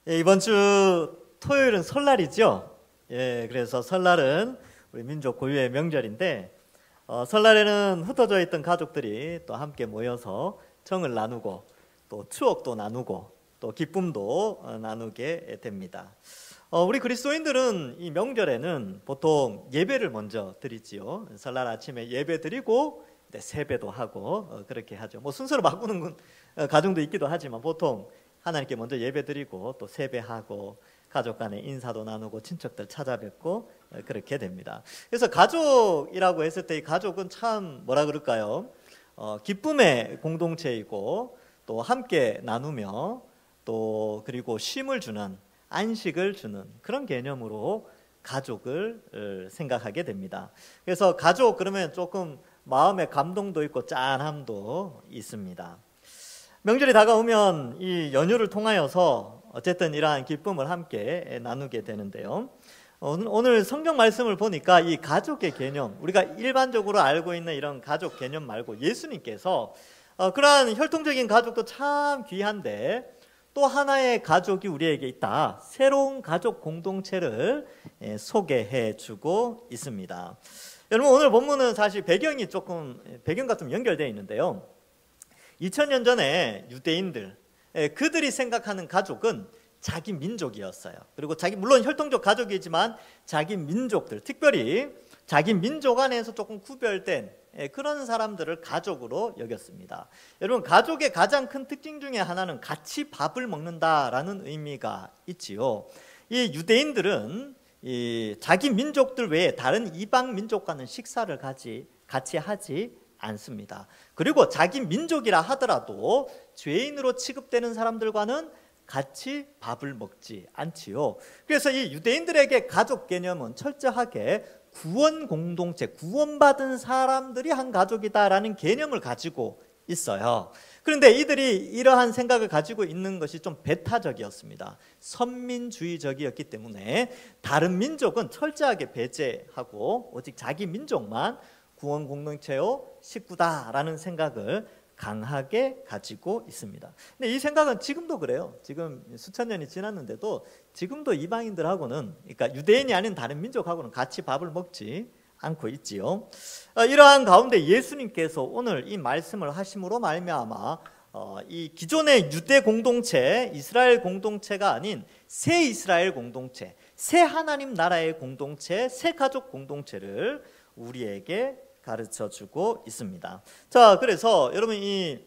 예, 이번 주 토요일은 설날이죠. 예, 그래서 설날은 우리 민족 고유의 명절인데 설날에는 흩어져 있던 가족들이 또 함께 모여서 정을 나누고 또 추억도 나누고 또 기쁨도 나누게 됩니다. 우리 그리스도인들은 이 명절에는 보통 예배를 먼저 드리지요. 설날 아침에 예배 드리고 세배도 하고 그렇게 하죠. 뭐 순서를 바꾸는 가정도 있기도 하지만 보통 하나님께 먼저 예배드리고 또 세배하고 가족 간에 인사도 나누고 친척들 찾아뵙고 그렇게 됩니다. 그래서 가족이라고 했을 때 이 가족은 참 뭐라 그럴까요? 기쁨의 공동체이고 또 함께 나누며 또 그리고 쉼을 주는 안식을 주는 그런 개념으로 가족을 생각하게 됩니다. 그래서 가족 그러면 조금 마음의 감동도 있고 짠함도 있습니다. 명절이 다가오면 이 연휴를 통하여서 어쨌든 이러한 기쁨을 함께 나누게 되는데요. 오늘 성경 말씀을 보니까 이 가족의 개념, 우리가 일반적으로 알고 있는 이런 가족 개념 말고 예수님께서 그러한 혈통적인 가족도 참 귀한데 또 하나의 가족이 우리에게 있다. 새로운 가족 공동체를 소개해 주고 있습니다. 여러분 오늘 본문은 사실 배경과 좀 연결되어 있는데요. 2000년 전에 유대인들 그들이 생각하는 가족은 자기 민족이었어요. 그리고 물론 혈통적 가족이지만 자기 민족들, 특별히 자기 민족 안에서 조금 구별된 그런 사람들을 가족으로 여겼습니다. 여러분 가족의 가장 큰 특징 중에 하나는 같이 밥을 먹는다라는 의미가 있지요. 이 유대인들은 자기 민족들 외에 다른 이방 민족과는 식사를 같이 하지 않습니다. 그리고 자기 민족이라 하더라도 죄인으로 취급되는 사람들과는 같이 밥을 먹지 않지요. 그래서 이 유대인들에게 가족 개념은 철저하게 구원 공동체, 구원받은 사람들이 한 가족이다라는 개념을 가지고 있어요. 그런데 이들이 이러한 생각을 가지고 있는 것이 좀 배타적이었습니다. 선민주의적이었기 때문에 다른 민족은 철저하게 배제하고 오직 자기 민족만 구원 공동체요 식구다라는 생각을 강하게 가지고 있습니다. 근데 이 생각은 지금도 그래요. 지금 수천 년이 지났는데도 지금도 이방인들하고는, 그러니까 유대인이 아닌 다른 민족하고는 같이 밥을 먹지 않고 있지요. 이러한 가운데 예수님께서 오늘 이 말씀을 하심으로 말미암아 이 기존의 유대 공동체, 이스라엘 공동체가 아닌 새 이스라엘 공동체, 새 하나님 나라의 공동체, 새 가족 공동체를 우리에게 가르쳐주고 있습니다. 자, 그래서 여러분 이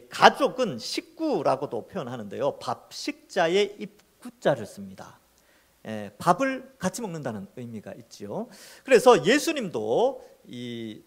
가족은 식구라고도 표현하는데요. 밥식자의 입구자를 씁니다. 밥을 같이 먹는다는 의미가 있지요. 그래서 예수님도 이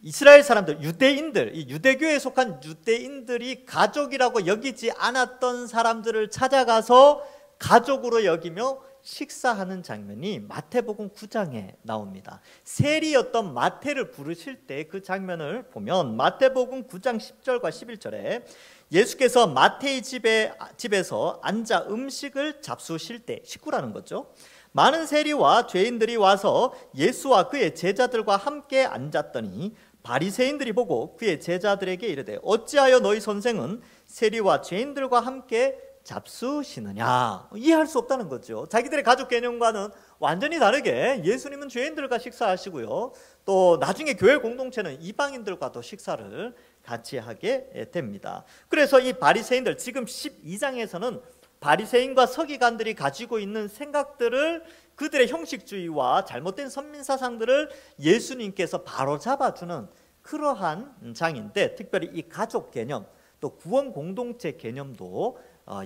이스라엘 사람들, 유대인들, 이 유대교에 속한 유대인들이 가족이라고 여기지 않았던 사람들을 찾아가서 가족으로 여기며 식사하는 장면이 마태복음 9장에 나옵니다. 세리였던 마태를 부르실 때 그 장면을 보면 마태복음 9장 10절과 11절에 예수께서 마태의 집에서 앉아 음식을 잡수실 때, 식구라는 거죠. 많은 세리와 죄인들이 와서 예수와 그의 제자들과 함께 앉았더니 바리새인들이 보고 그의 제자들에게 이르되 어찌하여 너희 선생은 세리와 죄인들과 함께 잡수시느냐. 이해할 수 없다는 거죠. 자기들의 가족 개념과는 완전히 다르게 예수님은 죄인들과 식사하시고요, 또 나중에 교회 공동체는 이방인들과도 식사를 같이 하게 됩니다. 그래서 이 바리새인들, 지금 12장에서는 바리새인과 서기관들이 가지고 있는 생각들을, 그들의 형식주의와 잘못된 선민사상들을 예수님께서 바로 잡아주는 그러한 장인데, 특별히 이 가족 개념, 또 구원 공동체 개념도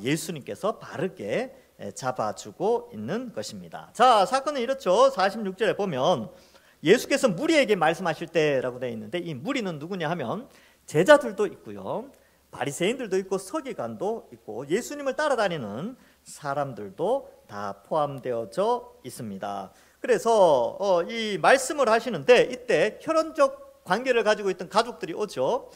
예수님께서 바르게 잡아주고 있는 것입니다. 자, 사건은 이렇죠. 46절에 보면 예수께서 무리에게 말씀하실 때라고 되어 있는데, 이 무리는 누구냐 하면 제자들도 있고요, 바리새인들도 있고 서기관도 있고 예수님을 따라다니는 사람들도 다 포함되어져 있습니다. 그래서 이 말씀을 하시는데 이때 혈연적 관계를 가지고 있던 가족들이 오죠.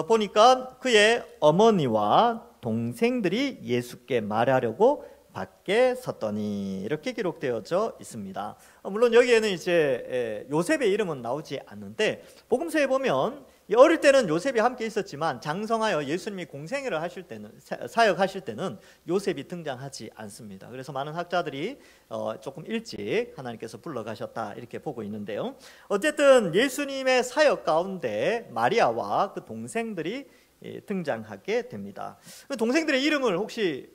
보니까 그의 어머니와 동생들이 예수께 말하려고 밖에 섰더니, 이렇게 기록되어져 있습니다. 물론 여기에는 이제 요셉의 이름은 나오지 않는데 복음서에 보면 어릴 때는 요셉이 함께 있었지만 장성하여 예수님이 공생애를 하실 때는, 사역하실 때는 요셉이 등장하지 않습니다. 그래서 많은 학자들이 조금 일찍 하나님께서 불러가셨다 이렇게 보고 있는데요. 어쨌든 예수님의 사역 가운데 마리아와 그 동생들이 등장하게 됩니다. 그 동생들의 이름을 혹시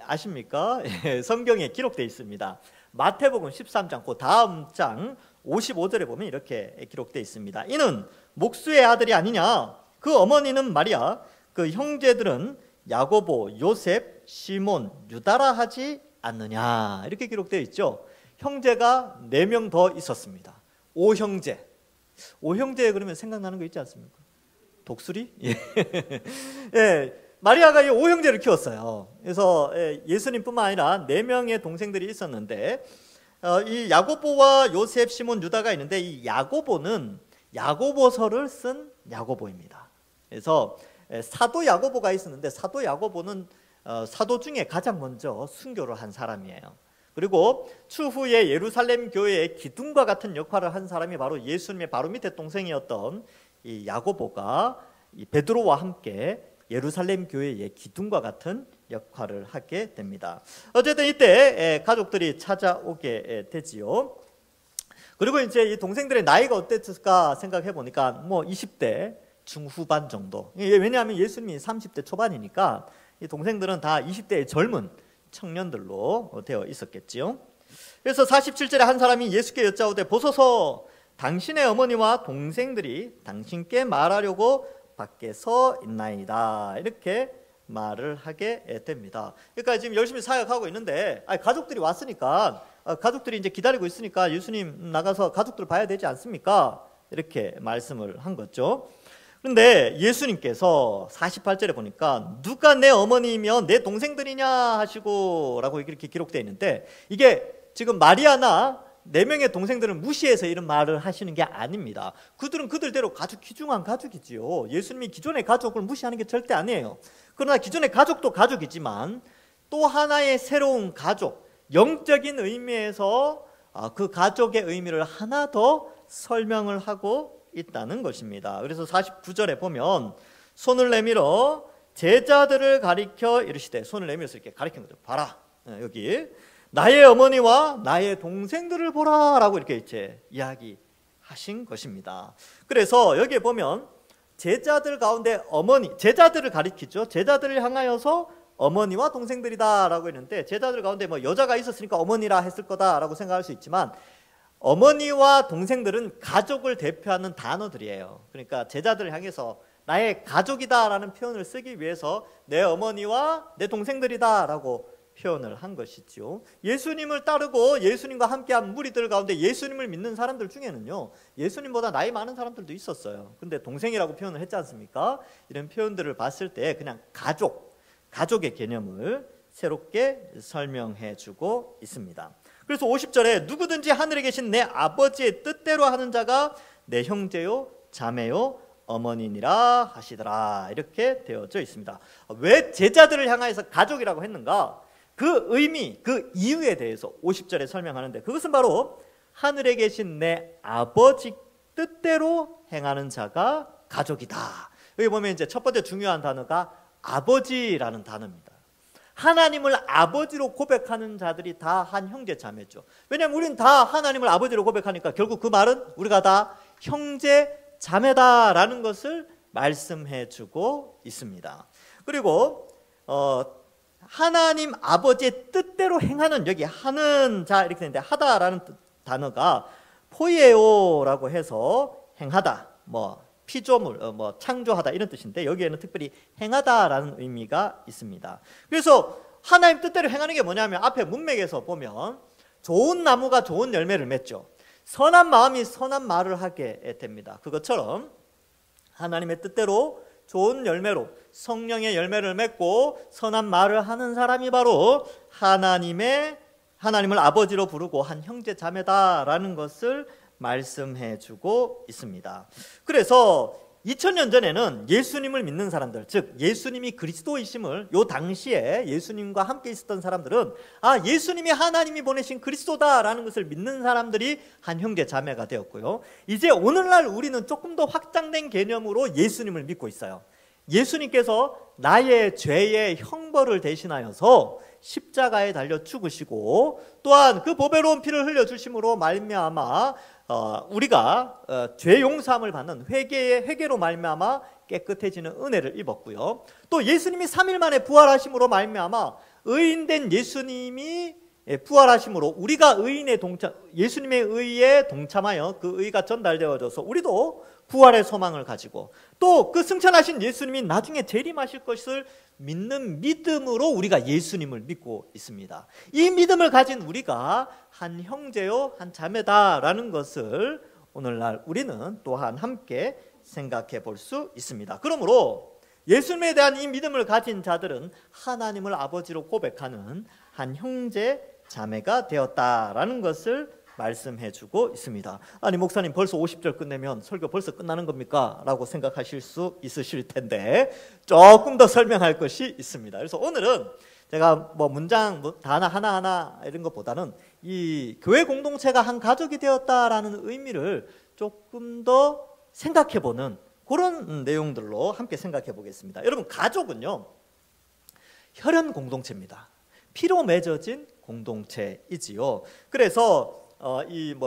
아십니까? 성경에 기록되어 있습니다. 마태복음 13장 그 다음 장 55절에 보면 이렇게 기록되어 있습니다. 이는 목수의 아들이 아니냐? 그 어머니는 마리아, 그 형제들은 야고보, 요셉, 시몬, 유다라 하지 않느냐? 이렇게 기록되어 있죠. 형제가 4명 더 있었습니다. 5형제. 5형제 그러면 생각나는 거 있지 않습니까? 독수리? 예. 마리아가 이 5형제를 키웠어요. 그래서 예수님뿐만 아니라 4명의 동생들이 있었는데 이 야고보와 요셉, 시몬, 유다가 있는데 이 야고보는 야고보서를 쓴 야고보입니다. 그래서 사도 야고보가 있었는데 사도 야고보는 사도 중에 가장 먼저 순교를 한 사람이에요. 그리고 추후에 예루살렘 교회의 기둥과 같은 역할을 한 사람이 바로 예수님의 바로 밑에 동생이었던 이 야고보가 이 베드로와 함께 예루살렘 교회의 기둥과 같은 역할을 하게 됩니다. 어쨌든 이때 가족들이 찾아오게 되지요. 그리고 이제 이 동생들의 나이가 어땠을까 생각해 보니까 뭐 20대 중후반 정도. 왜냐하면 예수님이 30대 초반이니까 이 동생들은 다 20대의 젊은 청년들로 되어 있었겠지요. 그래서 47절에 한 사람이 예수께 여짜오되 보소서 당신의 어머니와 동생들이 당신께 말하려고 밖에 서 있나이다. 이렇게 말을 하게 됩니다. 그러니까 지금 열심히 사역하고 있는데 가족들이 왔으니까 가족들이 이제 기다리고 있으니까 예수님 나가서 가족들 봐야 되지 않습니까? 이렇게 말씀을 한 거죠. 그런데 예수님께서 48절에 보니까 누가 내 어머니며 내 동생들이냐 하시고 라고 이렇게 기록되어 있는데 이게 지금 마리아나 4명의 동생들은 무시해서 이런 말을 하시는 게 아닙니다. 그들은 그들대로 귀중한 가족이지요. 예수님이 기존의 가족을 무시하는 게 절대 아니에요. 그러나 기존의 가족도 가족이지만 또 하나의 새로운 가족, 영적인 의미에서 그 가족의 의미를 하나 더 설명을 하고 있다는 것입니다. 그래서 49절에 보면 손을 내밀어 제자들을 가리켜 이르시되, 손을 내밀어서 이렇게 가리킨 거죠. 봐라, 여기 나의 어머니와 나의 동생들을 보라 라고 이렇게 이제 이야기하신 것입니다. 그래서 여기에 보면 제자들 가운데 어머니, 제자들을 가리키죠. 제자들을 향하여서 어머니와 동생들이다 라고 했는데 제자들 가운데 뭐 여자가 있었으니까 어머니라 했을 거다 라고 생각할 수 있지만 어머니와 동생들은 가족을 대표하는 단어들이에요. 그러니까 제자들을 향해서 나의 가족이다 라는 표현을 쓰기 위해서 내 어머니와 내 동생들이다 라고 표현을 한 것이죠. 예수님을 따르고 예수님과 함께한 무리들 가운데 예수님을 믿는 사람들 중에는요 예수님보다 나이 많은 사람들도 있었어요. 근데 동생이라고 표현을 했지 않습니까? 이런 표현들을 봤을 때 그냥 가족의 개념을 새롭게 설명해 주고 있습니다. 그래서 50절에 누구든지 하늘에 계신 내 아버지의 뜻대로 하는 자가 내 형제요 자매요 어머니니라 하시더라 이렇게 되어져 있습니다. 왜 제자들을 향하여서 가족이라고 했는가? 그 의미, 그 이유에 대해서 50절에 설명하는데 그것은 바로 하늘에 계신 내 아버지 뜻대로 행하는 자가 가족이다. 여기 보면 이제 첫 번째 중요한 단어가 아버지라는 단어입니다. 하나님을 아버지로 고백하는 자들이 다 한 형제 자매죠. 왜냐하면 우리는 다 하나님을 아버지로 고백하니까 결국 그 말은 우리가 다 형제 자매다라는 것을 말씀해 주고 있습니다. 그리고 하나님 아버지의 뜻대로 행하는, 여기 하는 자 이렇게 되는데 하다라는 단어가 포이에오라고 해서 행하다, 뭐 피조물, 뭐 창조하다 이런 뜻인데 여기에는 특별히 행하다라는 의미가 있습니다. 그래서 하나님 뜻대로 행하는 게 뭐냐면 앞에 문맥에서 보면 좋은 나무가 좋은 열매를 맺죠. 선한 마음이 선한 말을 하게 됩니다. 그것처럼 하나님의 뜻대로 좋은 열매로 성령의 열매를 맺고 선한 말을 하는 사람이 바로 하나님을 아버지로 부르고 한 형제 자매다라는 것을 말씀해 주고 있습니다. 그래서 2000년 전에는 예수님을 믿는 사람들, 즉 예수님이 그리스도이심을 요 당시에 예수님과 함께 있었던 사람들은 예수님이 하나님이 보내신 그리스도다라는 것을 믿는 사람들이 한 형제 자매가 되었고요. 이제 오늘날 우리는 조금 더 확장된 개념으로 예수님을 믿고 있어요. 예수님께서 나의 죄의 형벌을 대신하여서 십자가에 달려 죽으시고 또한 그 보배로운 피를 흘려주심으로 말미암아 우리가 죄 용서함을 받는 회개로 말미암아 깨끗해지는 은혜를 입었고요. 또 예수님이 3일 만에 부활하심으로 말미암아 의인된 예수님이 부활하심으로 우리가 예수님의 의에 동참하여 그 의가 전달되어져서 우리도 부활의 소망을 가지고 또 그 승천하신 예수님이 나중에 재림하실 것을 믿는 믿음으로 우리가 예수님을 믿고 있습니다. 이 믿음을 가진 우리가 한 형제요 한 자매다라는 것을 오늘날 우리는 또한 함께 생각해 볼 수 있습니다. 그러므로 예수님에 대한 이 믿음을 가진 자들은 하나님을 아버지로 고백하는 한 형제 자매가 되었다라는 것을 말씀해 주고 있습니다. 아니 목사님 벌써 50절 끝내면 설교 벌써 끝나는 겁니까? 라고 생각하실 수 있으실 텐데 조금 더 설명할 것이 있습니다. 그래서 오늘은 제가 문장 단어 하나하나 이런 것보다는 이 교회 공동체가 한 가족이 되었다라는 의미를 조금 더 생각해 보는 그런 내용들로 함께 생각해 보겠습니다. 여러분 가족은요 혈연 공동체입니다. 피로 맺어진 공동체이지요. 그래서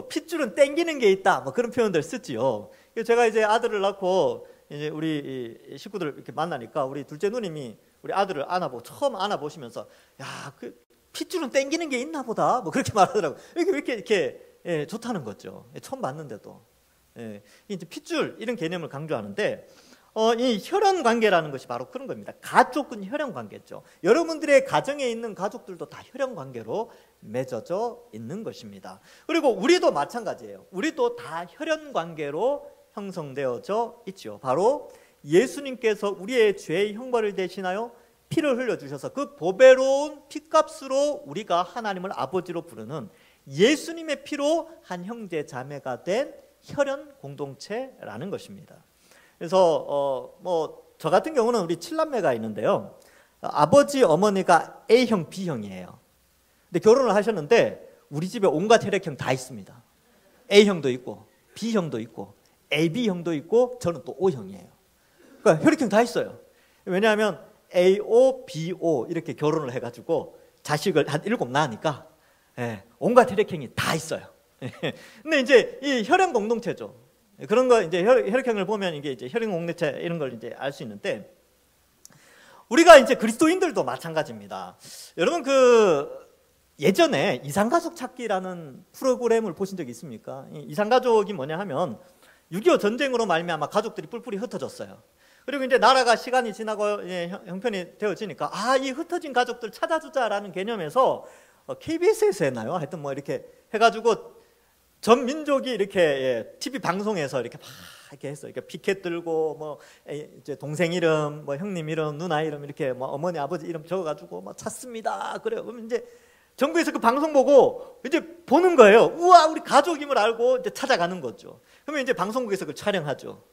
핏줄은 땡기는 게 있다 그런 표현들 쓰지요. 제가 이제 아들을 낳고 이제 우리 식구들 이렇게 만나니까 우리 둘째 누님이 우리 아들을 처음 안아보시면서 그 핏줄은 땡기는 게 있나 보다 그렇게 말하더라고요. 왜 이렇게 좋다는 거죠. 처음 봤는데도 이제 핏줄 이런 개념을 강조하는데 이 혈연 관계라는 것이 바로 그런 겁니다. 가족은 혈연 관계죠. 여러분들의 가정에 있는 가족들도 다 혈연 관계로 맺어져 있는 것입니다. 그리고 우리도 마찬가지예요. 우리도 다 혈연 관계로 형성되어져 있죠. 바로 예수님께서 우리의 죄의 형벌을 대신하여 피를 흘려주셔서 그 보배로운 피값으로 우리가 하나님을 아버지로 부르는 예수님의 피로 한 형제 자매가 된 혈연 공동체라는 것입니다. 그래서 저 같은 경우는 우리 7남매가 있는데요. 아버지 어머니가 A형, B형이에요. 근데 결혼을 하셨는데 우리 집에 온갖 혈액형 다 있습니다. A형도 있고 B형도 있고 AB형도 있고 저는 또 O형이에요. 그러니까 혈액형 다 있어요. 왜냐하면 AO, BO 이렇게 결혼을 해가지고 자식을 한 7 낳으니까 온갖 혈액형이 다 있어요. 근데 이제 이 혈연 공동체죠. 그런 거 이제 혈액형을 보면 이게 이제 혈연 공동체 이런 걸 이제 알 수 있는데 우리가 이제 그리스도인들도 마찬가지입니다. 여러분 예전에 이산가족 찾기라는 프로그램을 보신 적이 있습니까? 이산가족이 뭐냐 하면 6.25 전쟁으로 말미암아 가족들이 뿔뿔이 흩어졌어요. 그리고 이제 나라가 시간이 지나고 형편이 되어지니까 이 흩어진 가족들 찾아주자라는 개념에서 KBS에서 했나요? 하여튼 이렇게 해가지고 전 민족이 이렇게 TV 방송에서 이렇게 막 이렇게 했어요. 이렇게 피켓 들고 이제 동생 이름, 형님 이름, 누나 이름 이렇게 어머니 아버지 이름 적어가지고 찾습니다. 그래요. 그러면 이제 정부에서 그 방송 보고 이제 보는 거예요. 우와, 우리 가족임을 알고 이제 찾아가는 거죠. 그러면 이제 방송국에서 그걸 촬영하죠.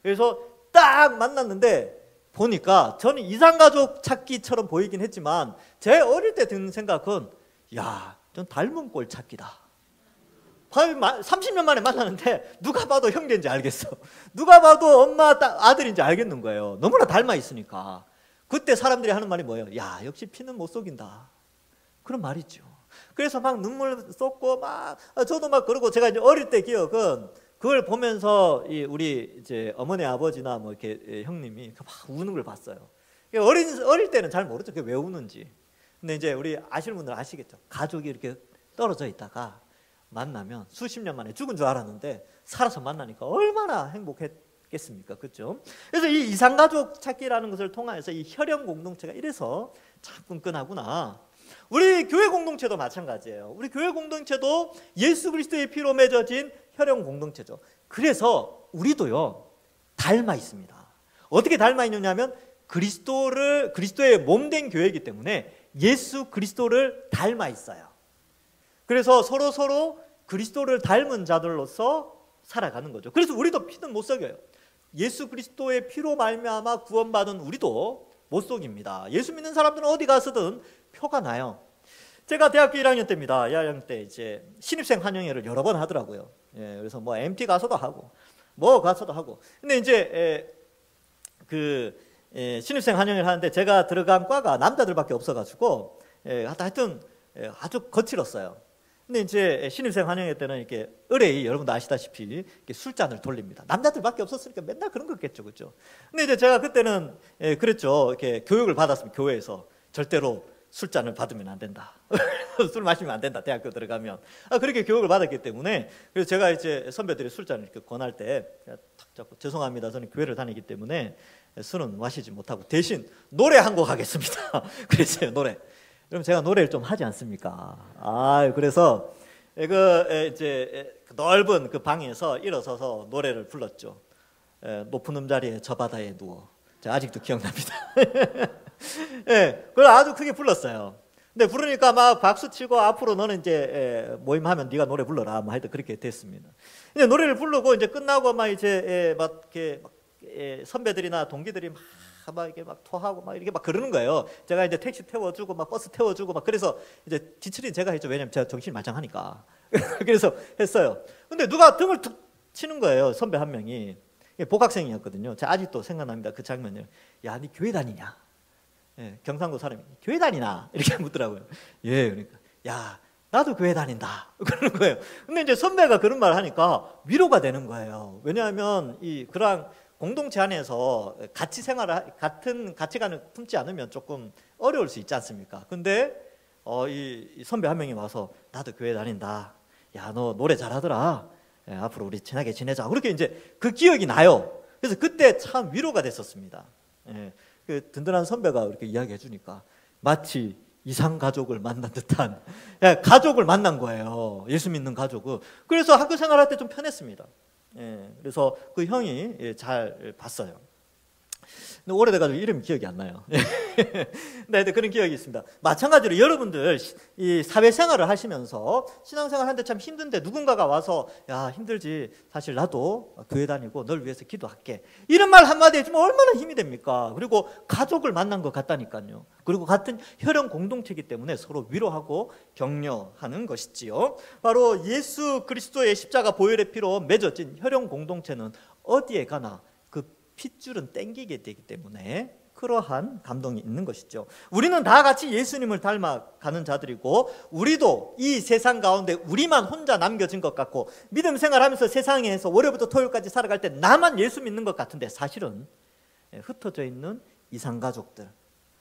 그래서 딱 만났는데 보니까 저는 이산가족 찾기처럼 보이긴 했지만 제 어릴 때 든 생각은 전 닮은 꼴 찾기다. 30년 만에 만나는데 누가 봐도 형제인지 알겠어. 누가 봐도 엄마 아들인지 알겠는 거예요. 너무나 닮아 있으니까. 그때 사람들이 하는 말이 뭐예요? 역시 피는 못 속인다. 그런 말이죠. 그래서 막 눈물 쏟고 저도 그러고 제가 이제 어릴 때 기억은 그걸 보면서 우리 이제 어머니 아버지나 이렇게 형님이 막 우는 걸 봤어요. 어릴 때는 잘 모르죠. 그게 왜 우는지. 근데 이제 우리 아시는 분들 아시겠죠. 가족이 이렇게 떨어져 있다가 만나면 수십 년 만에 죽은 줄 알았는데 살아서 만나니까 얼마나 행복했겠습니까? 그렇죠? 그래서 이 이산가족 찾기라는 것을 통해서 이 혈연 공동체가 이래서 참 끈끈하구나. 우리 교회 공동체도 마찬가지예요. 우리 교회 공동체도 예수 그리스도의 피로 맺어진 혈연 공동체죠. 그래서 우리도요 닮아 있습니다. 어떻게 닮아 있느냐면 그리스도의 몸된 교회이기 때문에 예수 그리스도를 닮아 있어요. 그래서 서로 그리스도를 닮은 자들로서 살아가는 거죠. 그래서 우리도 피는 못 속여요. 예수 그리스도의 피로 말미암아 구원받은 우리도 못 속입니다. 예수 믿는 사람들은 어디 가서든 표가 나요. 제가 대학교 1학년 때입니다. 1학년 때 이제 신입생 환영회를 여러 번 하더라고요. 예, 그래서 뭐 MT 가서도 하고 뭐 가서도 하고. 근데 이제 신입생 환영회를 하는데 제가 들어간 과가 남자들밖에 없어가지고 하여튼 아주 거칠었어요. 근데 이제 신입생 환영회 때는 이렇게 의뢰이 여러분도 아시다시피 이렇게 술잔을 돌립니다. 남자들밖에 없었으니까 맨날 그런 거겠죠, 그렇죠? 근데 이제 제가 그때는 그랬죠. 이렇게 교육을 받았습니다. 교회에서 절대로 술잔을 받으면 안 된다. 술 마시면 안 된다. 대학교 들어가면. 그렇게 교육을 받았기 때문에 그래서 제가 이제 선배들이 술잔을 이렇게 권할 때 탁 잡고 죄송합니다. 저는 교회를 다니기 때문에 술은 마시지 못하고 대신 노래 한 곡 하겠습니다. 그랬어요. 노래. 그럼 제가 노래를 좀 하지 않습니까? 그래서 이제 넓은 그 방에서 일어서서 노래를 불렀죠. 높은 음자리에 저 바다에 누워. 제가 아직도 기억납니다. 예, 그걸 아주 크게 불렀어요. 근데 부르니까 막 박수 치고 앞으로 너는 이제 모임하면 네가 노래 불러라. 뭐 하여튼 그렇게 됐습니다. 이제 노래를 부르고 이제 끝나고 막 이제 막 이렇게 선배들이나 동기들이 막 이렇게 막 토하고 막 이렇게 막 그러는 거예요. 제가 이제 택시 태워주고 막 버스 태워주고 막 그래서 이제 지출이 제가 했죠. 왜냐면 제가 정신이 말짱하니까. 그래서 했어요. 근데 누가 등을 툭 치는 거예요. 선배 한 명이. 복학생이었거든요. 제가 아직도 생각납니다. 그 장면을. 야, 네 교회 다니냐? 예, 경상도 사람이 교회 다니나? 이렇게 묻더라고요. 예, 그러니까 야, 나도 교회 다닌다. 그러는 거예요. 근데 이제 선배가 그런 말을 하니까 위로가 되는 거예요. 왜냐하면 그런 공동체 안에서 같은 가치관을 품지 않으면 조금 어려울 수 있지 않습니까? 근데 이 선배 한 명이 와서 나도 교회 다닌다. 야, 너 노래 잘하더라. 예, 앞으로 우리 친하게 지내자. 그렇게 이제 그 기억이 나요. 그래서 그때 참 위로가 됐었습니다. 예, 그 든든한 선배가 이렇게 이야기해 주니까 마치 이상 가족을 만난 듯한 가족을 만난 거예요. 예수 믿는 가족을. 그래서 학교 생활할 때 좀 편했습니다. 예, 그래서 그 형이 잘 봤어요. 근데 오래돼가지고 이름이 기억이 안 나요. 네, 그런 기억이 있습니다. 마찬가지로 여러분들 이 사회생활을 하시면서 신앙생활 하는데 참 힘든데 누군가가 와서 야, 힘들지. 사실 나도 교회 다니고 널 위해서 기도할게. 이런 말 한마디 해주면 얼마나 힘이 됩니까? 그리고 가족을 만난 것 같다니까요. 그리고 같은 혈연 공동체이기 때문에 서로 위로하고 격려하는 것이지요. 바로 예수 그리스도의 십자가 보혈의 피로 맺어진 혈연 공동체는 어디에 가나 핏줄은 땡기게 되기 때문에 그러한 감동이 있는 것이죠. 우리는 다 같이 예수님을 닮아가는 자들이고 우리도 이 세상 가운데 우리만 혼자 남겨진 것 같고 믿음 생활하면서 세상에서 월요일부터 토요일까지 살아갈 때 나만 예수 믿는 것 같은데 사실은 흩어져 있는 이상가족들,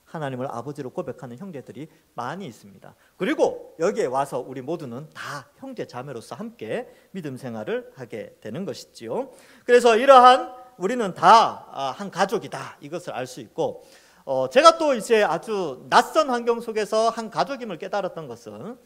하나님을 아버지로 고백하는 형제들이 많이 있습니다. 그리고 여기에 와서 우리 모두는 다 형제 자매로서 함께 믿음 생활을 하게 되는 것이지요. 그래서 이러한 우리는 다 한 가족이다 이것을 알 수 있고 제가 또 이제 아주 낯선 환경 속에서 한 가족임을 깨달았던 것은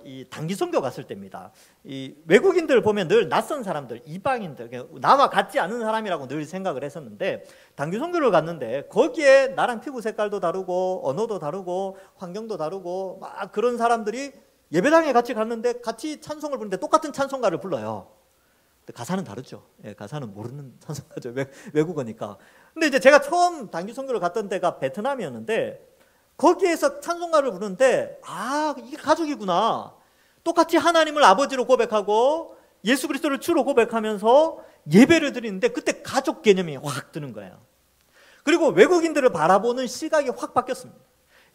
이 단기 선교 갔을 때입니다. 이 외국인들 보면 늘 낯선 사람들, 이방인들, 나와 같지 않은 사람이라고 늘 생각을 했었는데 단기 선교를 갔는데 거기에 나랑 피부 색깔도 다르고 언어도 다르고 환경도 다르고 막 그런 사람들이 예배당에 같이 갔는데 같이 찬송을 부르는데 똑같은 찬송가를 불러요. 가사는 다르죠. 예, 가사는 모르는 찬송가죠. 외국어니까. 근데 이제 제가 처음 단기 선교를 갔던 데가 베트남이었는데 거기에서 찬송가를 부르는데 이게 가족이구나. 똑같이 하나님을 아버지로 고백하고 예수 그리스도를 주로 고백하면서 예배를 드리는데 그때 가족 개념이 확 드는 거예요. 그리고 외국인들을 바라보는 시각이 확 바뀌었습니다.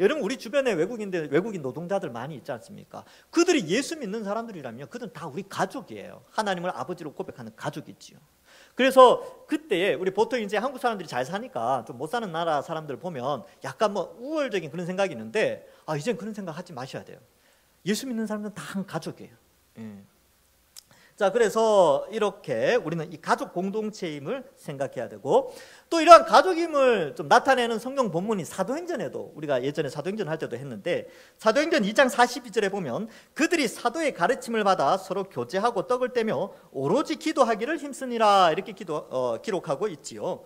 여러분 우리 주변에 외국인 노동자들 많이 있지 않습니까? 그들이 예수 믿는 사람들이라면 그들은 다 우리 가족이에요. 하나님을 아버지로 고백하는 가족이지요. 그래서 그때 우리 보통 이제 한국 사람들이 잘 사니까 좀 못 사는 나라 사람들 보면 약간 뭐 우월적인 그런 생각이 있는데 이젠 그런 생각 하지 마셔야 돼요. 예수 믿는 사람들은 다 한 가족이에요. 예. 자, 그래서 이렇게 우리는 이 가족 공동체임을 생각해야 되고 또 이러한 가족임을 좀 나타내는 성경 본문이 사도행전에도 우리가 예전에 사도행전 할 때도 했는데 사도행전 2장 42절에 보면 그들이 사도의 가르침을 받아 서로 교제하고 떡을 떼며 오로지 기도하기를 힘쓰니라 이렇게 기록하고 있지요.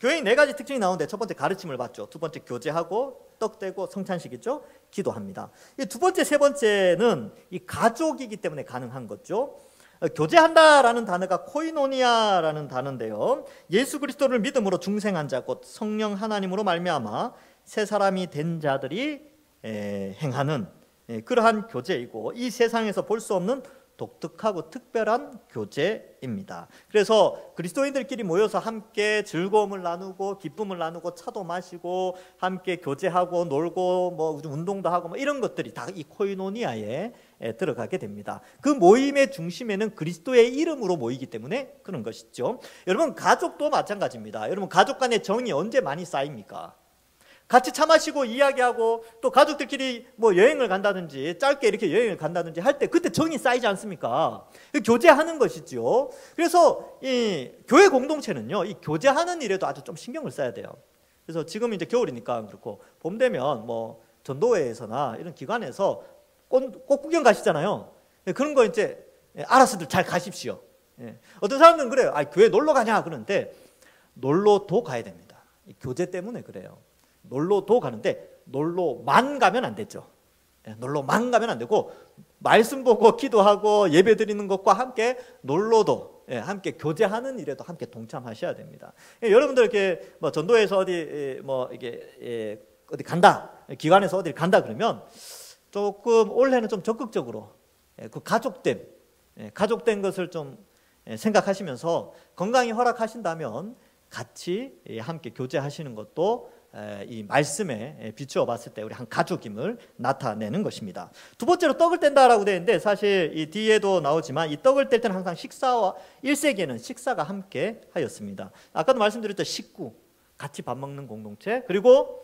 교회의 네 가지 특징이 나오는데 첫 번째 가르침을 받죠. 두 번째 교제하고 떡 떼고 성찬식이죠. 기도합니다. 이 두 번째, 세 번째는 이 가족이기 때문에 가능한 거죠. 교제한다라는 단어가 코이노니아라는 단어인데요. 예수 그리스도를 믿음으로 중생한 자, 곧 성령 하나님으로 말미암아 새 사람이 된 자들이 행하는 그러한 교제이고, 이 세상에서 볼 수 없는 독특하고 특별한 교제입니다. 그래서 그리스도인들끼리 모여서 함께 즐거움을 나누고 기쁨을 나누고 차도 마시고 함께 교제하고 놀고 뭐 운동도 하고 뭐 이런 것들이 다 이 코이노니아에 들어가게 됩니다. 그 모임의 중심에는 그리스도의 이름으로 모이기 때문에 그런 것이죠. 여러분, 가족도 마찬가지입니다. 여러분, 가족 간의 정이 언제 많이 쌓입니까? 같이 차 마시고 이야기하고 또 가족들끼리 뭐 여행을 간다든지 짧게 이렇게 여행을 간다든지 할 때 그때 정이 쌓이지 않습니까? 교제하는 것이죠. 그래서 이 교회 공동체는요, 이 교제하는 일에도 아주 좀 신경을 써야 돼요. 그래서 지금 이제 겨울이니까 그렇고, 봄 되면 뭐 전도회에서나 이런 기관에서 꽃 구경 가시잖아요. 그런 거 이제 알아서들 잘 가십시오. 어떤 사람들은 그래요. 아, 교회 놀러 가냐 그러는데 놀러도 가야 됩니다. 이 교제 때문에 그래요. 놀러도 가는데 놀러만 가면 안 되죠. 놀러만 가면 안 되고 말씀 보고 기도하고 예배 드리는 것과 함께 놀러도 함께 교제하는 일에도 함께 동참하셔야 됩니다. 여러분들 이렇게 뭐 전도에서 어디 뭐 이게 어디 간다, 기관에서 어디 간다 그러면 조금 올해는 좀 적극적으로 그 가족된 것을 좀 생각하시면서 건강히 허락하신다면 같이 함께 교제하시는 것도 이 말씀에 비추어 봤을 때 우리 한 가족임을 나타내는 것입니다. 두 번째로 떡을 뗀다라고 되어 있는데, 사실 이 뒤에도 나오지만 이 떡을 뗄 때는 항상 식사와 1세기에는 식사가 함께 하였습니다. 아까도 말씀드렸던 식구, 같이 밥 먹는 공동체, 그리고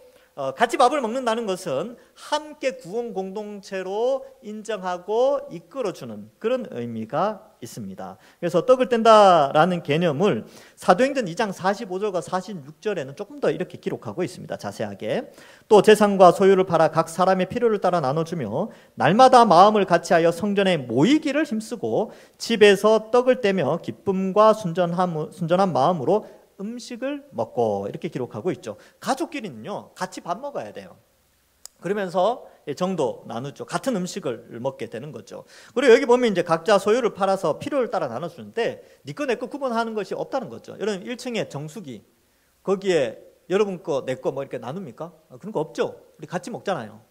같이 밥을 먹는다는 것은 함께 구원 공동체로 인정하고 이끌어주는 그런 의미가 있습니다. 그래서 떡을 뗀다라는 개념을 사도행전 2장 45절과 46절에는 조금 더 이렇게 기록하고 있습니다. 자세하게. 또 재산과 소유를 팔아 각 사람의 필요를 따라 나눠주며 날마다 마음을 같이하여 성전에 모이기를 힘쓰고 집에서 떡을 떼며 기쁨과 순전한 마음으로 음식을 먹고, 이렇게 기록하고 있죠. 가족끼리는요, 같이 밥 먹어야 돼요. 그러면서 정도 나누죠. 같은 음식을 먹게 되는 거죠. 그리고 여기 보면 이제 각자 소유를 팔아서 필요를 따라 나눠주는데 네 거 내 거 구분하는 것이 없다는 거죠. 여러분 1층에 정수기, 거기에 여러분 거 내 거 뭐 이렇게 나눕니까? 그런 거 없죠. 우리 같이 먹잖아요.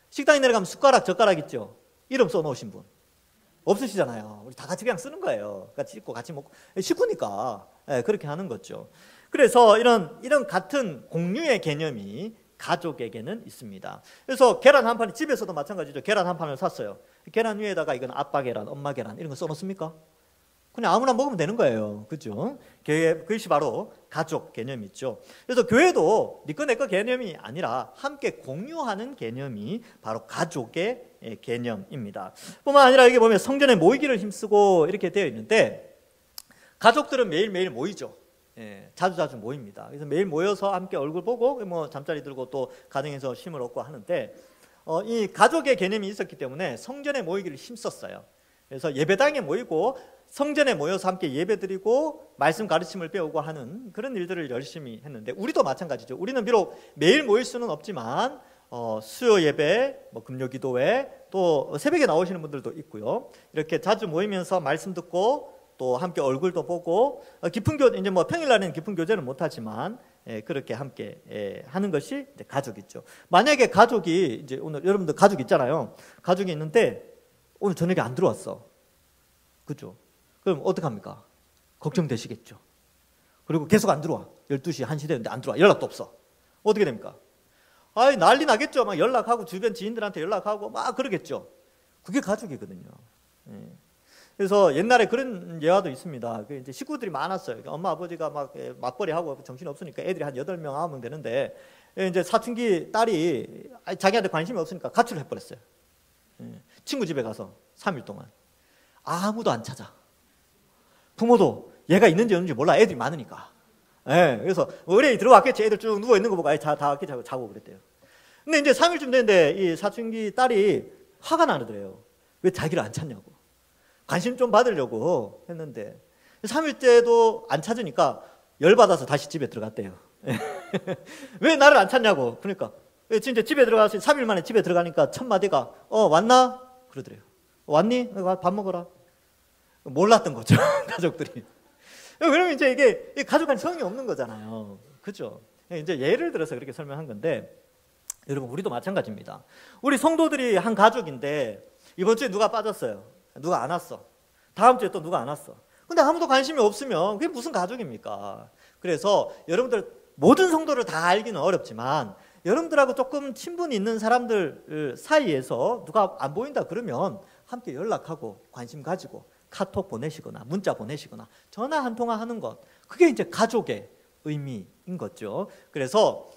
식당에 내려가면 숟가락 젓가락 있죠. 이름 써놓으신 분 없으시잖아요. 우리 다 같이 그냥 쓰는 거예요. 같이 있고 같이 먹고, 식구니까 그렇게 하는 거죠. 그래서 이런 같은 공유의 개념이 가족에게는 있습니다. 그래서 계란 한 판이, 집에서도 마찬가지죠. 계란 한 판을 샀어요. 계란 위에다가 이건 아빠 계란, 엄마 계란 이런 거 써놓습니까? 그냥 아무나 먹으면 되는 거예요. 그죠? 그것이 바로 가족 개념이죠. 그래서 교회도 네 거 내 거 개념이 아니라 함께 공유하는 개념이 바로 가족의 개념입니다. 뿐만 아니라 여기 보면 성전에 모이기를 힘쓰고 이렇게 되어 있는데, 가족들은 매일매일 모이죠. 자주자주 모입니다. 그래서 매일 모여서 함께 얼굴 보고 뭐 잠자리 들고 또 가정에서 쉼을 얻고 하는데, 이 가족의 개념이 있었기 때문에 성전에 모이기를 힘썼어요. 그래서 예배당에 모이고 성전에 모여서 함께 예배드리고 말씀 가르침을 배우고 하는 그런 일들을 열심히 했는데, 우리도 마찬가지죠. 우리는 비록 매일 모일 수는 없지만 수요 예배, 뭐 금요 기도회, 또 새벽에 나오시는 분들도 있고요. 이렇게 자주 모이면서 말씀 듣고 또 함께 얼굴도 보고, 깊은 교제, 이제 뭐 평일날에는 깊은 교제는 못하지만 그렇게 함께 하는 것이 이제 가족이죠. 만약에 가족이, 이제 오늘 여러분들 가족 있잖아요. 가족이 있는데 오늘 저녁에 안 들어왔어. 그죠? 그럼 어떡합니까? 걱정되시겠죠. 그리고 계속 안 들어와. 12시, 1시 되는데 안 들어와. 연락도 없어. 어떻게 됩니까? 아이, 난리 나겠죠. 막 연락하고 주변 지인들한테 연락하고 막 그러겠죠. 그게 가족이거든요. 그래서 옛날에 그런 예화도 있습니다. 이제 식구들이 많았어요. 엄마 아버지가 막 맞벌이 하고 정신 없으니까 애들이 한 8명, 9명 되는데, 이제 사춘기 딸이 자기한테 관심이 없으니까 가출을 해버렸어요. 친구 집에 가서 3일 동안 아무도 안 찾아. 부모도 얘가 있는지 없는지 몰라. 애들이 많으니까. 그래서 의뢰인이 들어왔겠지. 애들 쭉 누워 있는 거 보고 다 같이 자고 그랬대요. 근데 이제 3일쯤 됐는데 이 사춘기 딸이 화가 나더래요. 왜 자기를 안 찾냐고. 관심 좀 받으려고 했는데 3일째도 안 찾으니까 열받아서 다시 집에 들어갔대요. 왜 나를 안 찾냐고. 그러니까 진짜 집에 들어가서 3일 만에 집에 들어가니까 첫 마디가 왔나? 그러더래요. 왔니? 밥 먹어라. 몰랐던 거죠. 가족들이. 그러면 이제 이게 가족한 성이 없는 거잖아요. 그죠? 이제 예를 들어서 그렇게 설명한 건데, 여러분 우리도 마찬가지입니다. 우리 성도들이 한 가족인데 이번 주에 누가 빠졌어요. 누가 안 왔어. 다음 주에 또 누가 안 왔어. 근데 아무도 관심이 없으면 그게 무슨 가족입니까? 그래서 여러분들 모든 성도를 다 알기는 어렵지만 여러분들하고 조금 친분이 있는 사람들 사이에서 누가 안 보인다 그러면 함께 연락하고 관심 가지고 카톡 보내시거나 문자 보내시거나 전화 한 통화 하는 것, 그게 이제 가족의 의미인 거죠. 그래서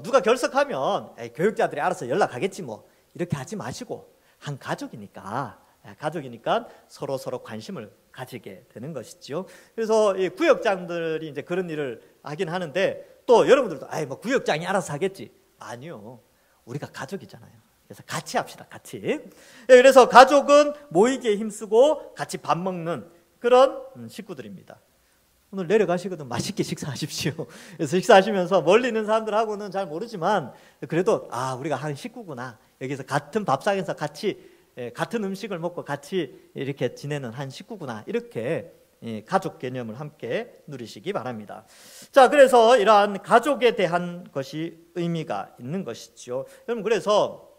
누가 결석하면 교육자들이 알아서 연락하겠지 뭐 이렇게 하지 마시고, 한 가족이니까 서로 관심을 가지게 되는 것이죠. 그래서 이 구역장들이 이제 그런 일을 하긴 하는데, 또 여러분들도 뭐 구역장이 알아서 하겠지. 아니요, 우리가 가족이잖아요. 그래서 같이 합시다. 같이. 그래서 가족은 모이기에 힘쓰고 같이 밥 먹는 그런 식구들입니다. 오늘 내려가시거든 맛있게 식사하십시오. 그래서 식사하시면서 멀리 있는 사람들하고는 잘 모르지만 그래도 우리가 한 식구구나. 여기서 같은 밥상에서 같이 같은 음식을 먹고 같이 이렇게 지내는 한 식구구나. 이렇게 가족 개념을 함께 누리시기 바랍니다. 자, 그래서 이러한 가족에 대한 것이 의미가 있는 것이죠. 여러분, 그래서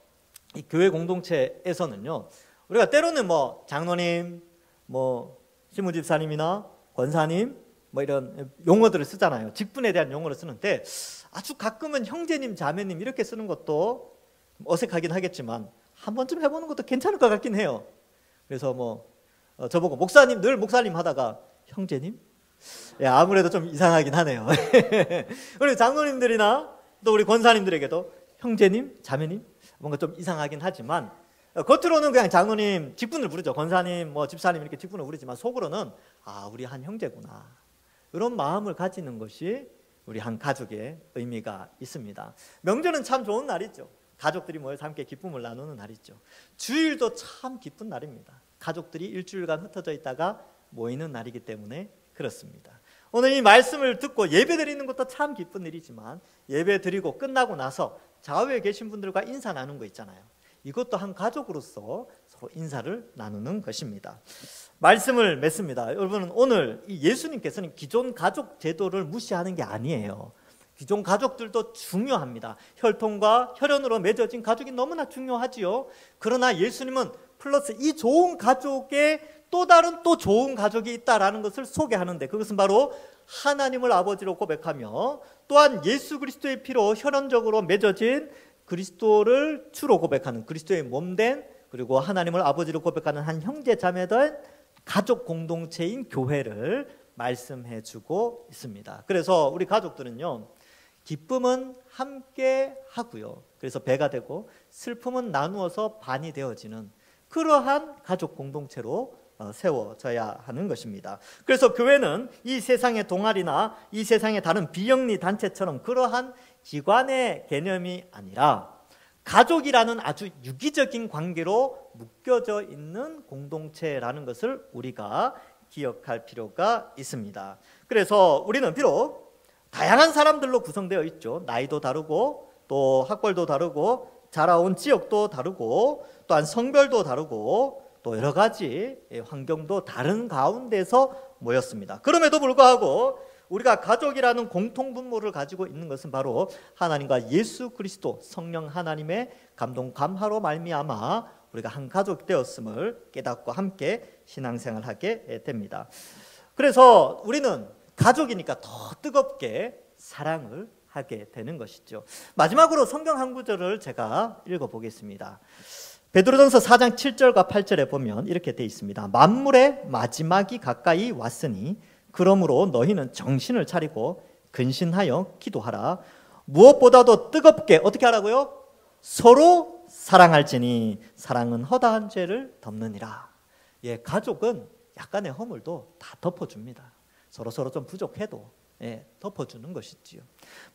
이 교회 공동체에서는요, 우리가 때로는 뭐 장로님, 뭐 신무집사님이나 권사님 뭐 이런 용어들을 쓰잖아요. 직분에 대한 용어를 쓰는데, 아주 가끔은 형제님, 자매님 이렇게 쓰는 것도 어색하긴 하겠지만 한 번쯤 해보는 것도 괜찮을 것 같긴 해요. 그래서 뭐 저보고 목사님, 늘 목사님 하다가 형제님? 아무래도 좀 이상하긴 하네요. 우리 장로님들이나 또 우리 권사님들에게도 형제님, 자매님 뭔가 좀 이상하긴 하지만 겉으로는 그냥 장로님 직분을 부르죠. 권사님, 뭐 집사님 이렇게 직분을 부르지만 속으로는 우리 한 형제구나, 이런 마음을 가지는 것이 우리 한 가족의 의미가 있습니다. 명절은 참 좋은 날이죠. 가족들이 모여서 함께 기쁨을 나누는 날이죠. 주일도 참 기쁜 날입니다. 가족들이 일주일간 흩어져 있다가 모이는 날이기 때문에 그렇습니다. 오늘 이 말씀을 듣고 예배 드리는 것도 참 기쁜 일이지만, 예배 드리고 끝나고 나서 좌우에 계신 분들과 인사 나누는 거 있잖아요. 이것도 한 가족으로서 서로 인사를 나누는 것입니다. 말씀을 맺습니다. 여러분, 오늘 이 예수님께서는 기존 가족 제도를 무시하는 게 아니에요. 기존 가족들도 중요합니다. 혈통과 혈연으로 맺어진 가족이 너무나 중요하지요. 그러나 예수님은 플러스 이 좋은 가족에 또 다른 또 좋은 가족이 있다라는 것을 소개하는데, 그것은 바로 하나님을 아버지로 고백하며 또한 예수 그리스도의 피로 혈연적으로 맺어진 그리스도를 주로 고백하는 그리스도의 몸된, 그리고 하나님을 아버지로 고백하는 한 형제 자매들 가족 공동체인 교회를 말씀해 주고 있습니다. 그래서 우리 가족들은요, 기쁨은 함께 하고요, 그래서 배가 되고 슬픔은 나누어서 반이 되어지는 그러한 가족 공동체로 세워져야 하는 것입니다. 그래서 교회는 이 세상의 동아리나 이 세상의 다른 비영리 단체처럼 그러한 기관의 개념이 아니라 가족이라는 아주 유기적인 관계로 묶여져 있는 공동체라는 것을 우리가 기억할 필요가 있습니다. 그래서 우리는 비록 다양한 사람들로 구성되어 있죠. 나이도 다르고 또 학벌도 다르고 자라온 지역도 다르고 또한 성별도 다르고 또 여러 가지 환경도 다른 가운데서 모였습니다. 그럼에도 불구하고 우리가 가족이라는 공통분모를 가지고 있는 것은 바로 하나님과 예수 그리스도 성령 하나님의 감동 감화로 말미암아 우리가 한 가족 되었음을 깨닫고 함께 신앙생활하게 됩니다. 그래서 우리는 가족이니까 더 뜨겁게 사랑을 하게 되는 것이죠. 마지막으로 성경 한 구절을 제가 읽어보겠습니다. 베드로전서 4장 7절과 8절에 보면 이렇게 되어 있습니다. 만물의 마지막이 가까이 왔으니 그러므로 너희는 정신을 차리고 근신하여 기도하라. 무엇보다도 뜨겁게 어떻게 하라고요? 서로 사랑할지니 사랑은 허다한 죄를 덮느니라. 가족은 약간의 허물도 다 덮어줍니다. 서로 좀 부족해도 덮어주는 것이지요.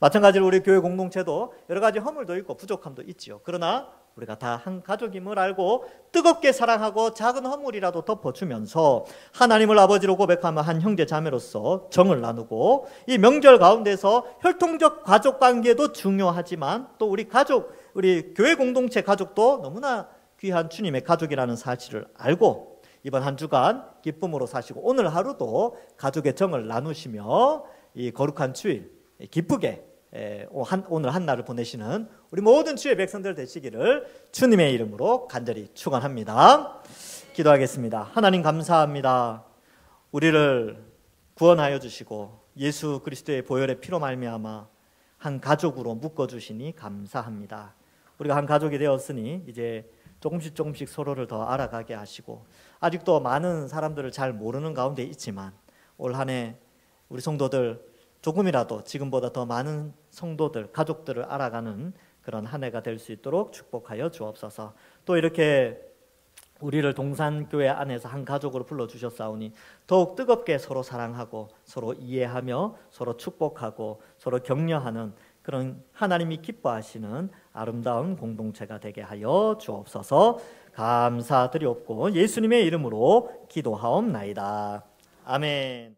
마찬가지로 우리 교회 공동체도 여러 가지 허물도 있고 부족함도 있지요. 그러나 우리가 다 한 가족임을 알고 뜨겁게 사랑하고 작은 허물이라도 덮어주면서 하나님을 아버지로 고백하며 한 형제 자매로서 정을 나누고, 이 명절 가운데서 혈통적 가족 관계도 중요하지만 또 우리 가족, 우리 교회 공동체 가족도 너무나 귀한 주님의 가족이라는 사실을 알고 이번 한 주간 기쁨으로 사시고 오늘 하루도 가족의 정을 나누시며 이 거룩한 주일 기쁘게 오늘 한 날을 보내시는 우리 모든 주의 백성들 되시기를 주님의 이름으로 간절히 축원합니다. 기도하겠습니다. 하나님 감사합니다. 우리를 구원하여 주시고 예수 그리스도의 보혈의 피로 말미암아 한 가족으로 묶어 주시니 감사합니다. 우리가 한 가족이 되었으니 이제 조금씩 서로를 더 알아가게 하시고 아직도 많은 사람들을 잘 모르는 가운데 있지만 올 한 해 우리 성도들 조금이라도 지금보다 더 많은 성도들, 가족들을 알아가는 그런 한 해가 될 수 있도록 축복하여 주옵소서. 또 이렇게 우리를 동산교회 안에서 한 가족으로 불러주셨사오니 더욱 뜨겁게 서로 사랑하고 서로 이해하며 서로 축복하고 서로 격려하는 그런 하나님이 기뻐하시는 아름다운 공동체가 되게 하여 주옵소서. 감사드리옵고 예수님의 이름으로 기도하옵나이다. 아멘.